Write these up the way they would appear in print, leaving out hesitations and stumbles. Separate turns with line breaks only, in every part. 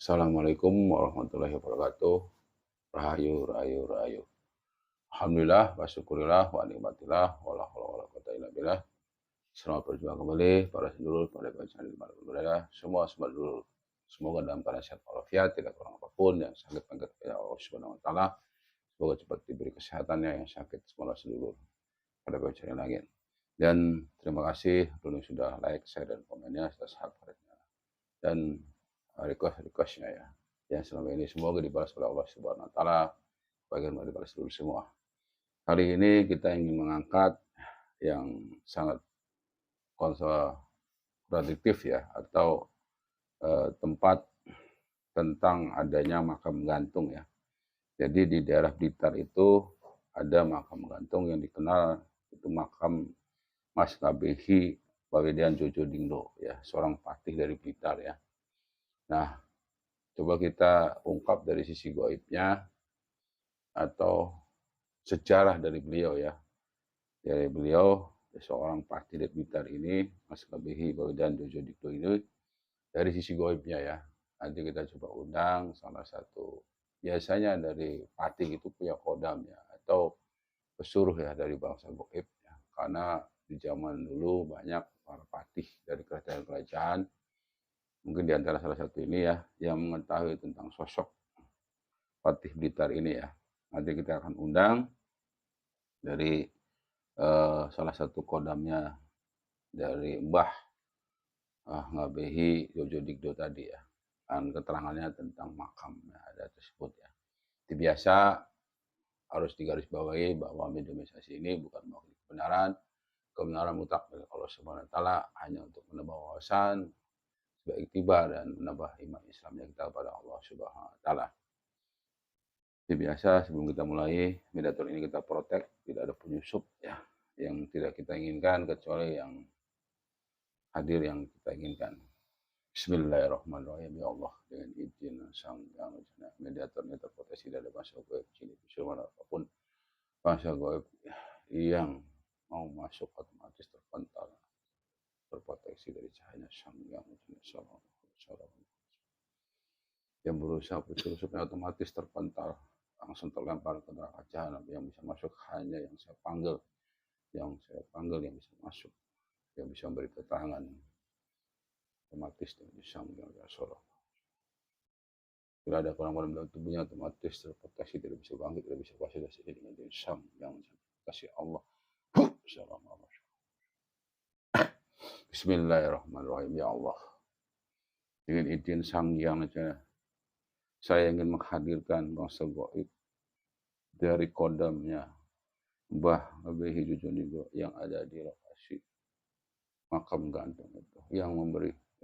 Assalamualaikum warahmatullahi wabarakatuh. Rahayu, rahayu, rahayu. Alhamdulillah, wa syukurillah, wa nikmatillah, wa la haula wa la quwata illa billah. Selamat berjumpa kembali para sedulur, para bacaan di mana berada. Semua sedulur, semoga dalam keadaan sehat walafiat, tidak kurang apapun yang sakit angkat kepada Allah Subhanahu wa taala. Semoga cepat diberi kesehatannya yang sakit semua sedulur pada bacaan yang lain. Dan terima kasih dulu sudah like, share dan komennya serta subscribe-nya. Dan request-requestnya ya. Yang selama ini semoga dibalas oleh Allah Subhanahu wa taala bagaimana dibalas dulu semua. Kali ini kita ingin mengangkat yang sangat kontradiktif ya atau tempat tentang adanya makam gantung ya. Jadi di daerah Blitar itu ada makam gantung yang dikenal itu makam Mas Kabehi Bawedan Jojo Dinglo ya, seorang patih dari Blitar ya. Nah, coba kita ungkap dari sisi gaibnya atau sejarah dari beliau ya. Dari beliau seorang patih dari Blitar ini, Mas Kabehi Bawedan Jojo Dinglo ini dari sisi gaibnya ya. Nanti kita coba undang salah satu, biasanya dari patih itu punya kodam ya atau pesuruh ya dari bangsa gaib ya. Karena di zaman dulu banyak para patih dari kerajaan-kerajaan, mungkin di antara salah satu ini ya yang mengetahui tentang sosok patih Blitar ini ya. Nanti kita akan undang dari salah satu kodamnya dari Mbah Ngabehi Jojo Dinglo tadi ya. Dan keterangannya tentang makam ya, ada tersebut ya. Itu biasa harus digarisbawahi bahwa mediumisasi ini bukan mewakili kebenaran mutlak dari Allah Subhanahu wa taala, hanya untuk menambah wawasan, sebagai iktibar dan menambah iman Islamnya kita kepada Allah Subhanahu wa taala. Seperti biasa sebelum kita mulai, mediator ini kita protek, tidak ada penyusup ya yang tidak kita inginkan kecuali yang hadir yang kita inginkan. Bismillahirrahmanirrahim. Ya Allah, dengan izin sang yang mediatornya terproteksi dari bangsa gaib, jin, bisiuman apapun bangsa gaib yang mau masuk otomatis terproteksi dari cahaya sang yang yang berusaha putus-putusnya otomatis terpental, langsung terlempar ke neraka jahanam. Yang bisa masuk hanya yang saya panggil yang bisa masuk, yang bisa memberi keterangan otomatis dan bisa mendengar suara. Tidak ada kurang dalam tubuhnya, otomatis terproteksi, tidak bisa bangkit, tidak bisa kuasa dari dengan sang yang kasih Allah. Bismillahirrahmanirrahim. Ya Allah, dengan izin sang yang saya ingin menghadirkan bangsa gaib dari kodamnya Mbah Ngabehi Jojo Dinglo yang ada di lokasi makam gantung itu, yang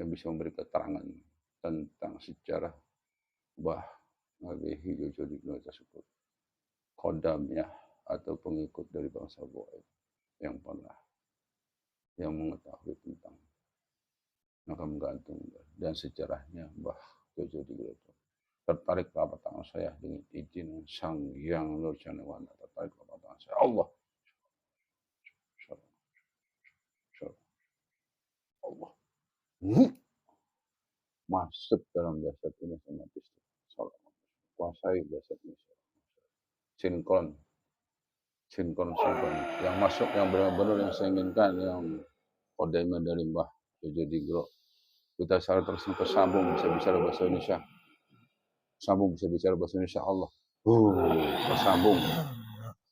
bisa memberi keterangan tentang sejarah Mbah Ngabehi Jojo Dinglo tersebut, kodamnya atau pengikut dari bangsa gaib yang mengetahui tentang makam gantung dan sejarahnya Mbah Jojo Dinglo itu. Tertarik telapak tangan saya dengan izin sang yang Nur Janewana, tertarik telapak tangan saya. Allah, Allah, masuk dalam jasad ini otomatis. Kuasai jasad ini. Sinkron. Yang masuk yang benar-benar yang saya inginkan, yang kodenya dari Mbah Jojo Dinglo. Kita secara tersambung bisa bicara bahasa Indonesia. Sambung bisa bicara bahasa Indonesia. Allah. Tersambung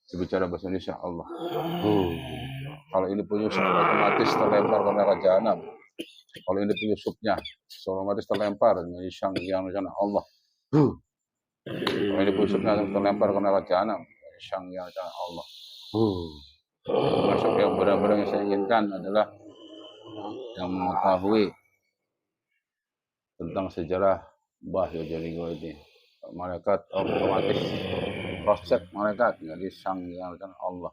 bisa bicara bahasa Indonesia. Allah. Kalau ini penyusup otomatis terlempar ke neraka jahanam. Kalau ini penyusupnya otomatis terlempar dengan sang yang sana Allah. Kalau ini penyusupnya terlempar ke neraka jahanam, sang yang sana Allah. Masuk yang benar-benar yang saya inginkan adalah yang mengetahui tentang sejarah Mbah Jojo Dinglo ini. Malaikat otomatis proses malaikat jadi sang yang sana Allah.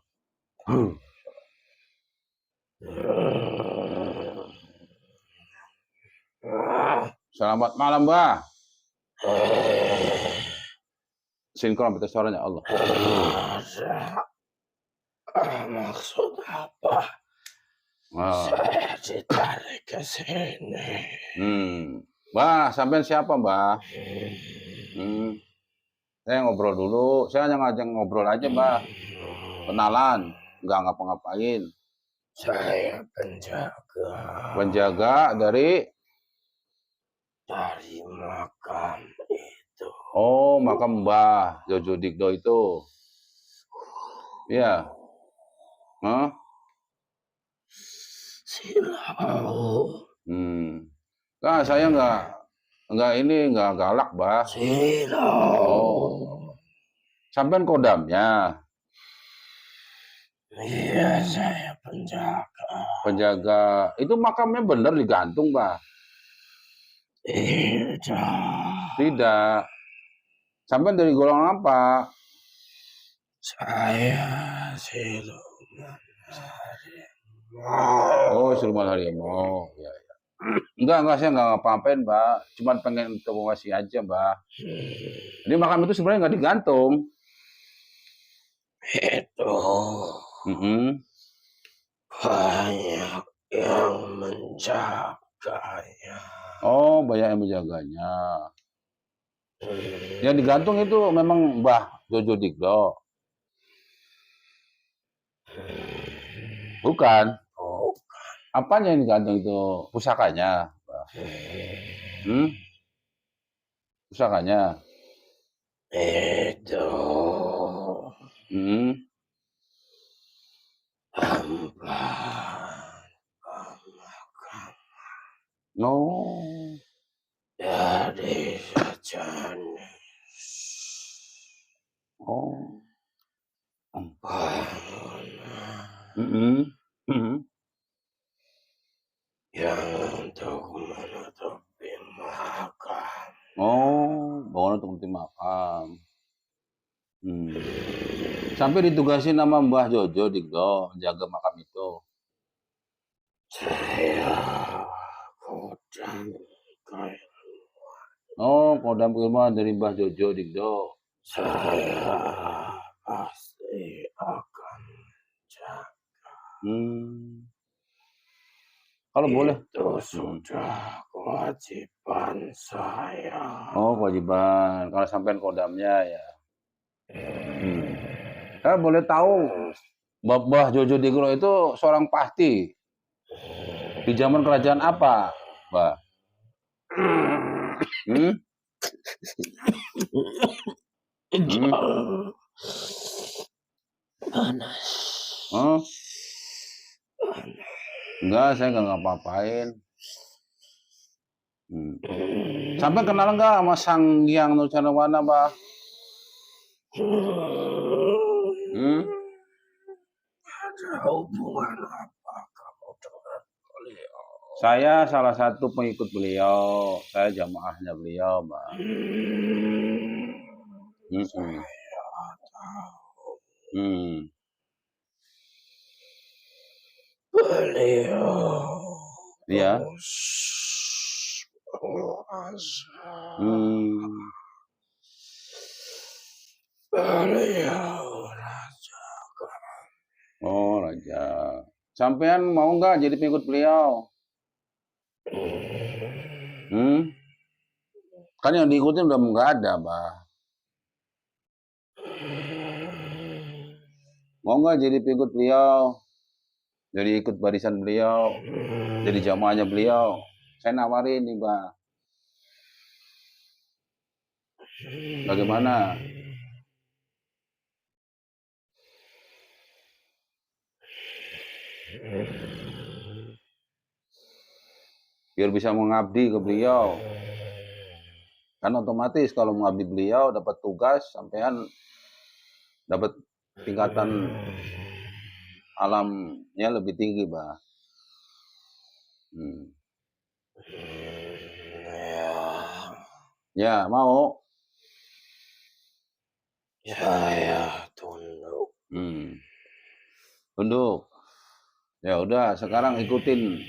Selamat malam, Mbah. Sinkron betul suaranya Allah.
Maksud apa? Saya ditarik ke sini.
Mbah, sampean siapa, Mbah? Saya ngobrol dulu. Saya hanya ngajak ngobrol aja, Mbah. Kenalan, nggak ngapa-ngapain.
Saya penjaga
Penjaga dari
makam itu.
oh, makam Mbah Jojo Digdo itu. Iya. Hah?
Silau.
Nah, saya nggak galak, Mbah.
Silau.
Oh. Sampean kodamnya.
Iya, saya penjaga.
Penjaga. Itu makamnya bener digantung, Mbah? Tidak. Sampean dari golongan apa?
Saya siluman
harimau. Oh, siluman harimau. Ya, ya. Enggak, saya nggak ngapa-ngapain, Mbak. Cuman pengen informasi aja, Mbak. Jadi makam itu sebenarnya nggak digantung.
Itu banyak yang menjaganya.
Oh, banyak yang menjaganya. Yang digantung itu memang Mbah Jojo Digdo. Bukan. Apanya yang digantung itu? Pusakanya, Mbah. Pusakanya.
Itu
No.
dari sejenis bangunan yang untuk menutupi makam.
Oh, bangunan untuk menutupi makam. Sampai ditugasin sama Mbah Jojo Digdo jaga makam itu.
Saya kodam keilmuan.
Oh, kodam keilmuan dari Mbah Jojo Digdo.
Saya pasti akan jaga.
Kalau boleh.
Itu sudah kewajiban saya.
Oh, kewajiban. Kalau sampean kodamnya ya. Saya boleh tahu Mbah Jojo Digdo itu seorang pasti. Di zaman kerajaan apa, Mbah?
Panas.
Enggak, saya nggak ngapa-ngapain. Sampai kenal nggak sama Sang Hyang Nurjanawana, Mbah?
Ada hubungan apa kamu dengan beliau?
Saya salah satu pengikut beliau. Saya jamaahnya beliau, Mbah.
Saya tahu. Beliau
Iya.
Beliau raja.
Oh, raja. Sampean mau nggak jadi pengikut beliau? Kan yang diikutin udah nggak ada, Mbah. Mau nggak jadi pengikut beliau? Jadi ikut barisan beliau, jadi jamaahnya beliau. Saya nawarin nih, Mbah. Bagaimana? Biar bisa mengabdi ke beliau. Kan otomatis kalau mengabdi beliau dapat tugas, sampean dapat tingkatan alamnya lebih tinggi, Mbah. Ya, mau?
Saya tunduk.
Tunduk. Ya udah, sekarang ikutin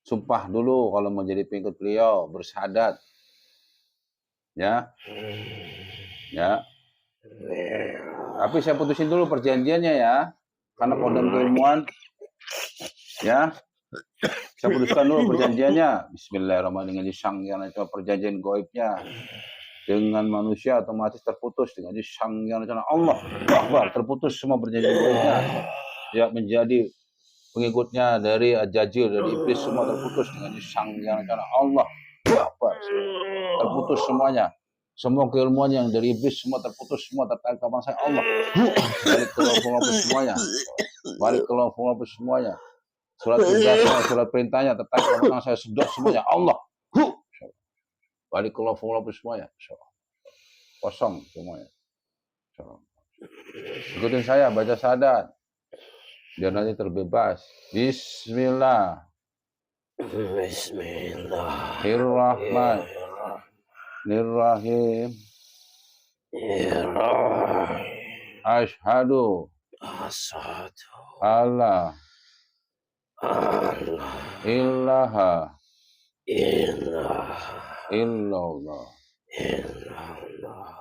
sumpah dulu kalau mau jadi pengikut beliau, bersyahadat. Ya. Ya. Tapi saya putusin dulu perjanjiannya ya. Karena kodam keilmuan. Ya. Saya putuskan dulu perjanjiannya. Bismillahirrahmanirrahim. Disangkan itu perjanjian gaibnya dengan manusia otomatis terputus dengan disangkan rencana Allah. Akbar, terputus semua perjanjian gaibnya. Ya menjadi pengikutnya dari Ajajil, dari iblis semua terputus dengan disangkan rencana Allah. Akbar, terputus semuanya. Semua keilmuan yang dari iblis semua terputus, semua tertarik ke saya Allah. Balik ke lafaz semuanya. Balik ke lafaz semuanya. Surat tugasnya, surat perintahnya, tertarik ke saya sedot semuanya. Allah. Balik ke lafaz semuanya. Kosong semuanya. Ikutin saya, baca syahadat. Biar nanti terbebas. Bismillah. Bismillahirrahmanirrahim. Asyhadu alla ilaha illallah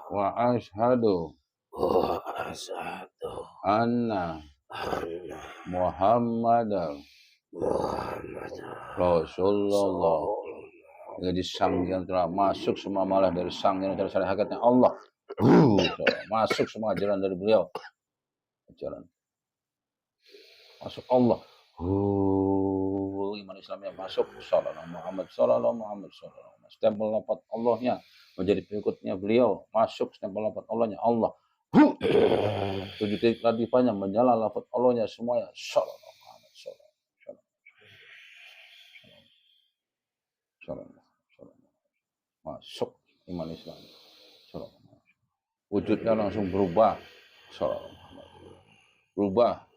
wa asyhadu anna Muhammadan Rasulullah. Jadi sang yang telah masuk semua malah dari sang yang telah hakikatnya Allah. Masuk semua ajaran dari beliau. Ajaran. Masuk Allah. Iman Islamnya masuk. Sallallahu Muhammad sallallahu Muhammad sallallahu. Stempel lafaz Allahnya menjadi pengikutnya beliau. Masuk stempel lafaz Allahnya Allah. 7 titik latifahnya menyala lafaz Allahnya semuanya. Sallallahu Muhammad sallallahu. Masuk iman Islam. Wujudnya langsung berubah. Berubah.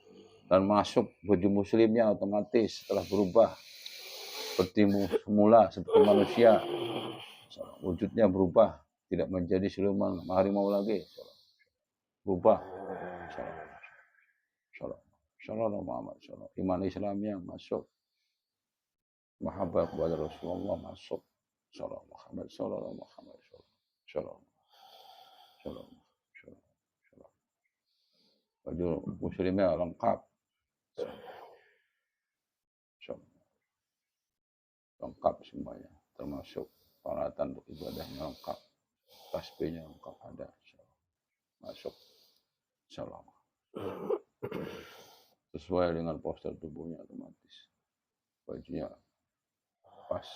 Dan masuk baju muslimnya otomatis setelah berubah. Seperti semula, seperti manusia. Wujudnya berubah. Tidak menjadi siluman harimau lagi. Berubah. Sallallahu Muhammad sallallahu. Iman Islamnya masuk. Mahabbah kepada Rasulullah masuk. Sallallahu Muhammad sallallahu Muhammad sallallahu. Baju muslimnya lengkap. Lengkap semuanya, termasuk peralatan untuk ibadahnya lengkap. Tasbihnya lengkap ada. Masuk. Salam. Sesuai dengan postur tubuhnya otomatis. Bajunya pas.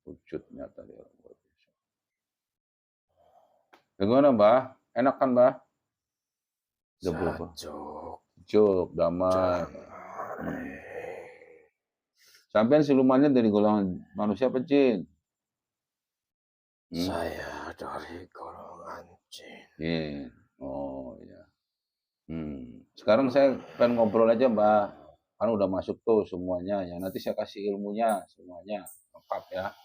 Wujudnya tadi luar biasa. Bagaimana, Mbah? Enak kan, Mbah? Udah berapa? Juk, damai. Sampai silumannya dari golongan manusia apa jin?
Saya dari golongan jin.
Oh ya. Sekarang saya pengen ngobrol aja, Mbak. Kan udah masuk tuh semuanya ya. Nanti saya kasih ilmunya semuanya lengkap ya.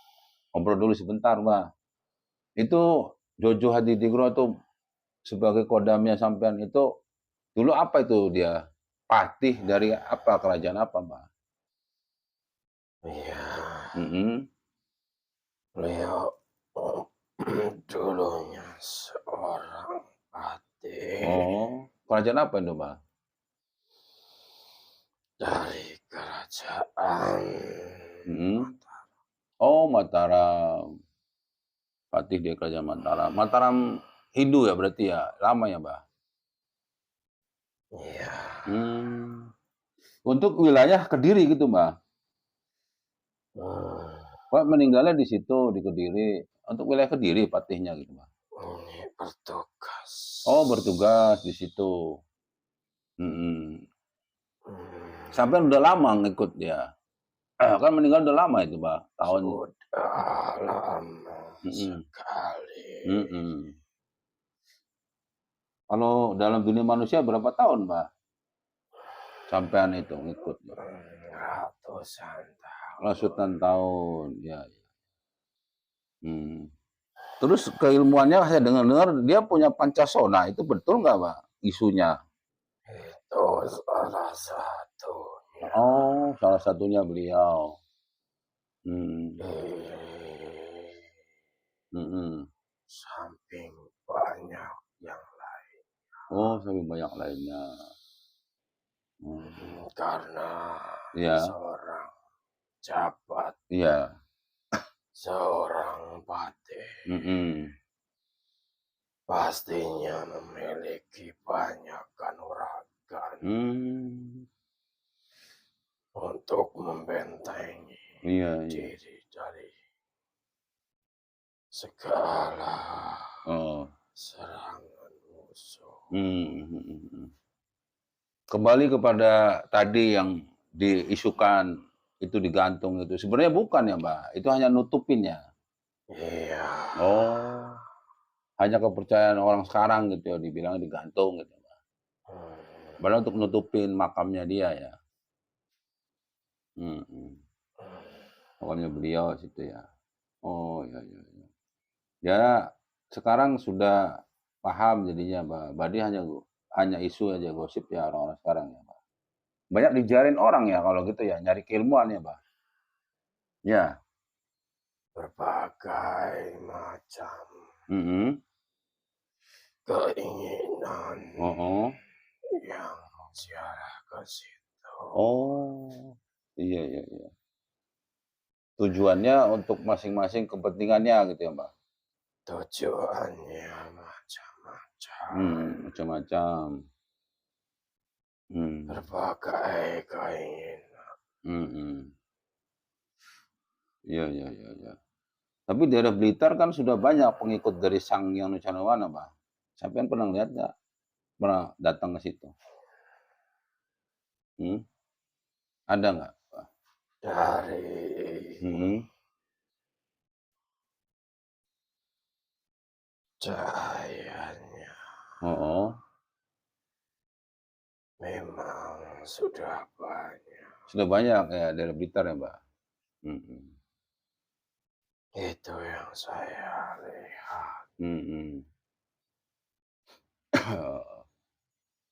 Ngobrol dulu sebentar, Mbak. Itu Jojo Hadidigro tuh sebagai kodamnya sampean itu dulu apa itu dia? Patih dari apa, kerajaan apa, Mbak?
Iya.
Beliau
dulunya seorang patih.
Oh, kerajaan apa itu, Mbak?
Dari kerajaan
Oh, Mataram. Patih dia kerajaan Mataram. Mataram Hindu ya berarti ya? Lama ya, Mbak?
Iya.
Untuk wilayah Kediri gitu, Mbak? Pak meninggalnya di situ, di Kediri. Untuk wilayah Kediri patihnya gitu, Mbak?
Ini bertugas.
Oh, bertugas di situ. Sampai udah lama ngikut dia. Kan meninggal udah lama itu, Mbak. Tahun.
Sudah lama sekali.
Kalau dalam dunia manusia berapa tahun, Mbak? Sampean itu ngikut. Ratusan tahun. Ya. Terus keilmuannya saya dengar dia punya Pancasona. Itu betul nggak, Mbak? Isunya?
Itu salah satunya.
Oh, salah satunya beliau.
Samping banyak yang lain.
Oh, samping banyak lainnya.
Karena
Iya,
seorang jabat,
iya.
seorang patih
Mhm.
pastinya memiliki banyak kanuragan
Mmm.
untuk membentengi
Iya, iya.
diri dari segala
Oh.
serangan musuh.
Mhm, mhm, mhm. Kembali kepada tadi yang diisukan itu digantung itu, sebenarnya bukan ya, Mbak? Itu hanya nutupin ya?
Iya,
Oh, hanya kepercayaan orang sekarang gitu ya, dibilang digantung gitu, Mbak.
hmm,
Padahal untuk nutupin makamnya dia ya? Mhm, makamnya beliau situ ya? Oh, ya, ya, ya. Ya, sekarang sudah paham jadinya, Mbak. Berarti hanya isu aja, gosip ya orang-orang sekarang ya, Mbak? Banyak dijarin orang ya kalau gitu ya, nyari keilmuan ya, Mbak? Ya?
berbagai macam
Mhm.
keinginan
Heeh.
yang menjarah ke situ.
Oh, iya, iya, iya. Tujuannya untuk masing-masing kepentingannya gitu ya, Mbak?
Tujuannya macam-macam,
Macam-macam. Mmm,
berbagai keinginan.
mhm. Iya, iya, iya, iya. Tapi daerah Blitar kan sudah banyak pengikut dari Sanghyang Nucanawana, Mbak. Sampean pernah lihat nggak? Pernah datang ke situ? Hmm, ada nggak, Mbak?
Dari
Mhm.
cahayanya
Heeh.
memang sudah banyak.
Sudah banyak ya daerah Blitar ya, Mbak? Mhm.
Itu yang saya lihat.
Mhm.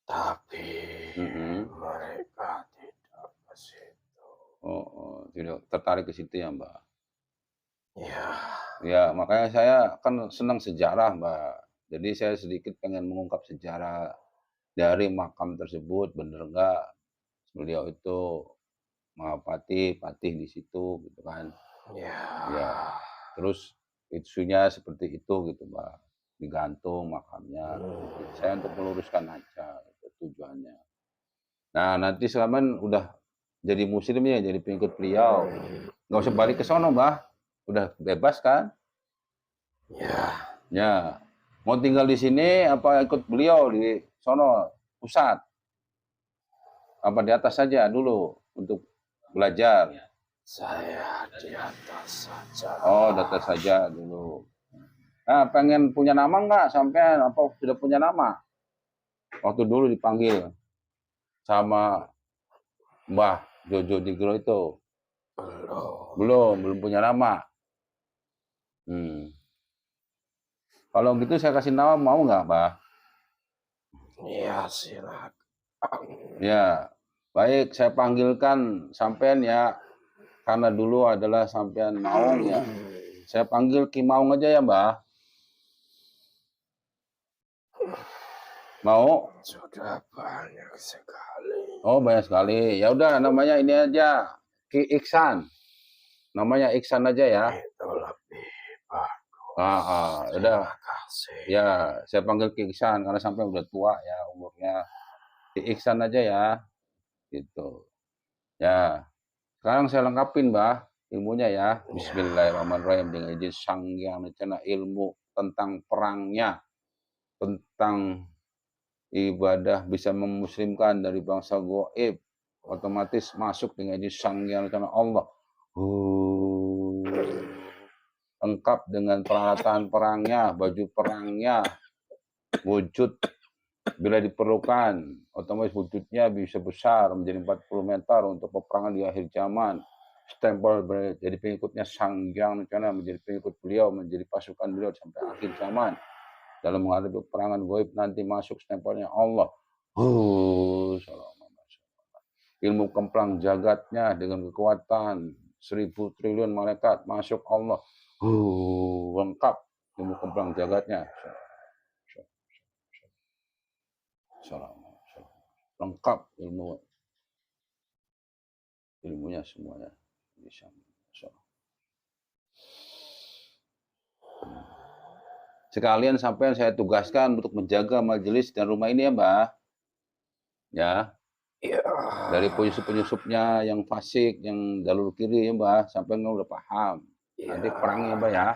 Tapi
Mhm.
mereka tidak ke situ.
Heeh, tidak tertarik ke situ ya, Mbak?
Ya,
Ya, makanya saya kan senang sejarah, Mbak. Jadi saya sedikit pengen mengungkap sejarah dari makam tersebut, bener nggak beliau itu Mahapati, patih di situ gitu kan. Ya,
ya.
terus isunya seperti itu gitu, Mbak, digantung makamnya gitu. Saya untuk
Hmm.
meluruskan aja gitu tujuannya. Nah, nanti Selamat udah jadi muslim ya, jadi pengikut beliau, nggak usah balik ke sono, Mbah, udah bebas kan?
Ya,
Ya, mau tinggal di sini apa ikut beliau di sono pusat? Apa di atas saja dulu untuk belajar?
saya di atas saja.
Oh, di atas saja dulu. Nah, pengen punya nama nggak sampean? Apa sudah punya nama? Waktu dulu dipanggil sama Mbah Jojo Digro itu.
Belum.
Belum punya nama. Hmm. Kalau gitu saya kasih nama mau nggak, Mbah?
Ya, silakan.
Ya, baik saya panggilkan sampean ya, karena dulu adalah sampean Maung ya. Saya panggil Ki Maung aja ya, Mbah. Mau?
Sudah banyak sekali.
Oh, banyak sekali. Ya udah namanya ini aja, Ki Iksan. Namanya Iksan aja ya.
Itu lebih bagus.
Udah.
Terima kasih.
Ya, saya panggil Ki Iksan karena sampai udah tua ya umurnya. Ki Iksan aja ya, gitu. Ya, sekarang saya lengkapin, Mbah, ilmunya ya.
Ya,
Bismillahirrahmanirrahim dengan izin Sang Hyang Wicana ilmu tentang perangnya, tentang ibadah bisa memuslimkan dari bangsa goib, otomatis masuk dengan izin Sang Hyang Wicana Allah. Lengkap dengan peralatan perangnya, baju perangnya, wujud bila diperlukan, otomatis wujudnya bisa besar menjadi 40 meter untuk peperangan di akhir zaman. Stempel jadi pengikutnya Sang Hyang Wicana, menjadi pengikut beliau, menjadi pasukan beliau sampai akhir zaman. Dalam menghadapi peperangan goib nanti masuk stempelnya Allah. Ilmu kemplang jagatnya dengan kekuatan 1000 triliun malaikat masuk Allah. Lengkap ilmu kemplang jagatnya. Lengkap ilmu ilmunya semuanya bisa. Masya Allah. Sekalian sampai saya tugaskan untuk menjaga majelis dan rumah ini ya Mbah. Ya,
Iya.
dari penyusup-penyusupnya yang fasik, yang jalur kiri ya Mbah, sampai udah paham. Nanti perang ya Mbah ya.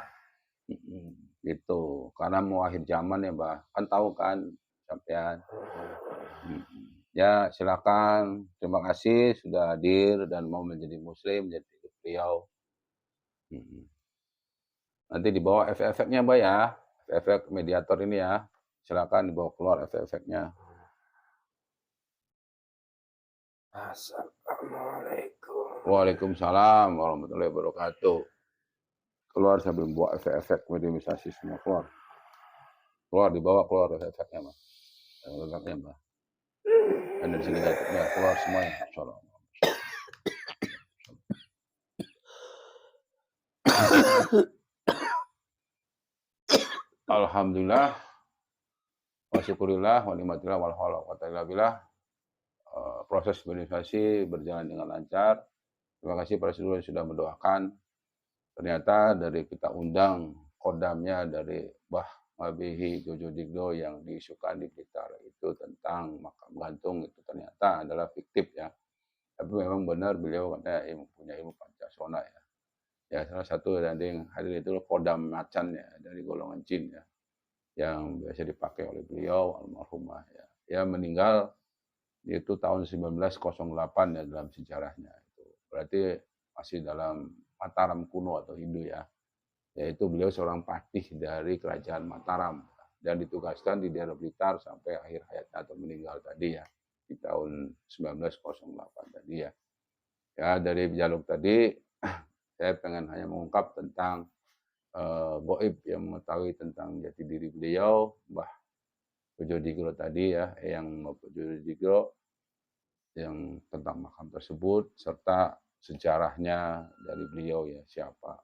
Gitu. Karena mau akhir zaman ya Mbah. Kan tahu kan sampean. Ya, silakan. Terima kasih sudah hadir dan mau menjadi muslim, jadi beliau. Nanti dibawa efek-efeknya Mbak ya. Efek mediator ini ya. Silakan dibawa keluar efek-efeknya.
Assalamualaikum.
Waalaikumsalam warahmatullahi wabarakatuh. Keluar sambil bawa efek-efek mediumisasi semua keluar. Keluar, dibawa keluar efek-efeknya Mbak. Efeknya Mbak. Energi negatifnya keluar semuanya. Insyaallah. Alhamdulillah. Wa syukurillah wa nikmatillah wal haula wa quwwata illa billah. Proses mediumisasi berjalan dengan lancar. Terima kasih para seluruh yang sudah mendoakan. Ternyata dari kita undang kodamnya dari Mbah Mabihi Jojo Digdo yang diisukan di Blitar itu tentang makam gantung itu ternyata adalah fiktif ya. Tapi memang benar beliau katanya punya ilmu Pancasona ya. Ya salah satu yang hadir itu kodam macan ya dari golongan jin ya. Yang biasa dipakai oleh beliau almarhumah ya. Ya meninggal itu tahun 1908 ya dalam sejarahnya itu. Berarti masih dalam Mataram kuno atau Hindu ya. Yaitu beliau seorang patih dari kerajaan Mataram dan ditugaskan di daerah Blitar sampai akhir hayatnya atau meninggal tadi ya di tahun 1908 tadi ya. Ya dari dialog tadi saya pengen hanya mengungkap tentang goib yang mengetahui tentang jati diri beliau, Mbah Jojo Digro tadi ya, yang Jojo Digro yang tentang makam tersebut serta sejarahnya dari beliau ya siapa.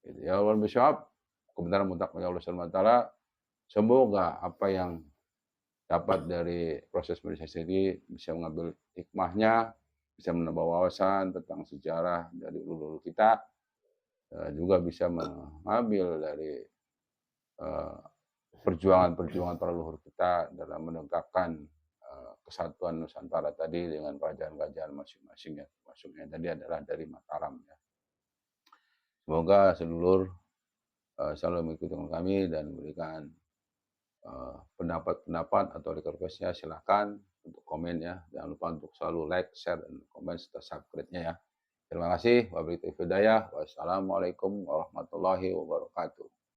Gitu. Ya Allah bisyawab. Kebenaran mutlak bagi Allah Subhanahu wa taala. Semoga apa yang dapat dari proses mediasi ini bisa mengambil hikmahnya, bisa menambah wawasan tentang sejarah dari ulu-ulu kita, juga bisa mengambil dari perjuangan-perjuangan para leluhur kita dalam menegakkan kesatuan Nusantara tadi dengan kerajaan-kerajaan masing-masing ya. Maksudnya tadi adalah dari Mataram ya. Semoga seluruh selalu mengikuti kami dan memberikan pendapat-pendapat atau request-nya silakan untuk komen ya. Jangan lupa untuk selalu like, share, dan komen serta subscribe-nya ya. Terima kasih. Wabillahi taufiq hidayah. Wassalamualaikum warahmatullahi wabarakatuh.